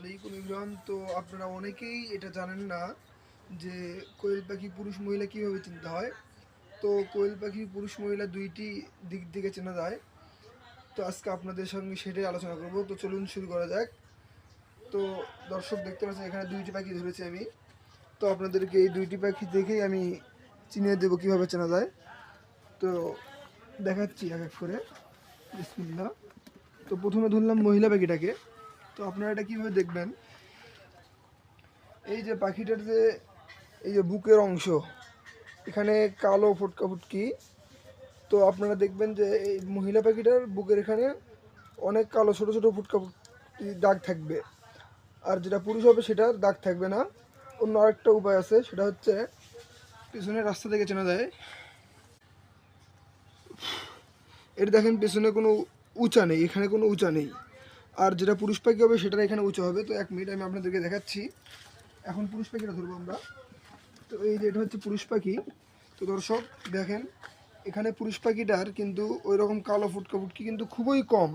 আলাইকুম ইমরান। তো আপনারা অনেকেই এটা জানেন না যে কোয়েল পাখি পুরুষ মহিলা কীভাবে চিনতে হয়। তো কোয়েল পাখি পুরুষ মহিলা দুইটি দিক থেকে চেনা যায়। তো আজকে আপনাদের সঙ্গে সেটাই আলোচনা করব। তো চলুন শুরু করা যাক। তো দর্শক দেখতে পাচ্ছেন এখানে দুইটি পাখি ধরেছি আমি। তো আপনাদেরকে এই দুইটি পাখি দেখেই আমি চিনিয়ে দেবো কীভাবে চেনা যায়। তো দেখাচ্ছি এক এক করে। বিসমিল্লাহ। তো প্রথমে ধরলাম মহিলা পাখিটাকে। তো আপনারা এটা কীভাবে দেখবেন, এই যে পাখিটার যে এই যে বুকের অংশ, এখানে কালো ফুটকা ফুটকি। তো আপনারা দেখবেন যে এই মহিলা পাখিটার বুকের এখানে অনেক কালো ছোট ছোট ফুটকা ফুটকি দাগ থাকবে, আর যেটা পুরুষ হবে সেটার দাগ থাকবে না। অন্য আরেকটা উপায় আছে, সেটা হচ্ছে পিছনের রাস্তা থেকে চেনা যায়। এটা দেখেন পেছনে কোনো উঁচা নেই, এখানে কোনো উঁচা নেই। আর যেটা পুরুষ পাখি হবে সেটার এখানে উঁচা হবে। তো 1 মিনিট আমি আপনাদেরকে দেখাচ্ছি। এখন পুরুষ পাখিটা ধরবো আমরা। তো এই যে এটা হচ্ছে পুরুষ পাখি। তো দর্শক দেখেন, এখানে পুরুষ পাখিটার কিন্তু ওই রকম কালো ফুটকা ফুটকি কিন্তু খুবই কম,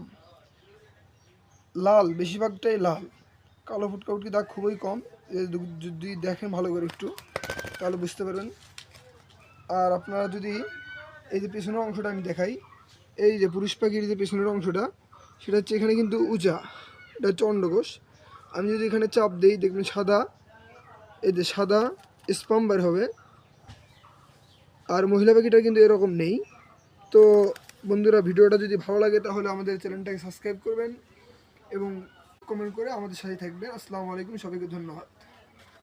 লাল বেশিরভাগটাই লাল, কালো ফুটকা ফুটকি দাগ খুবই কম। যদি দেখেন ভালো করে একটু তাহলে বুঝতে পারবেন। আর আপনারা যদি এই যে পেছনের অংশটা আমি দেখাই, এই যে পুরুষ পাখির যে পেছনের অংশটা, সেটা হচ্ছে এখানে কিন্তু উঁচা, এটা হচ্ছে অন্ডকোষ। আমি যদি এখানে চাপ দিই দেখবেন সাদা, এই যে সাদা স্পাম বের হবে। আর মহিলা পাখিটা কিন্তু এরকম নেই। তো বন্ধুরা, ভিডিওটা যদি ভালো লাগে তাহলে আমাদের চ্যানেলটাকে সাবস্ক্রাইব করবেন এবং কমেন্ট করে আমাদের সাথে থাকবেন। আসসালামু আলাইকুম, সবাইকে ধন্যবাদ।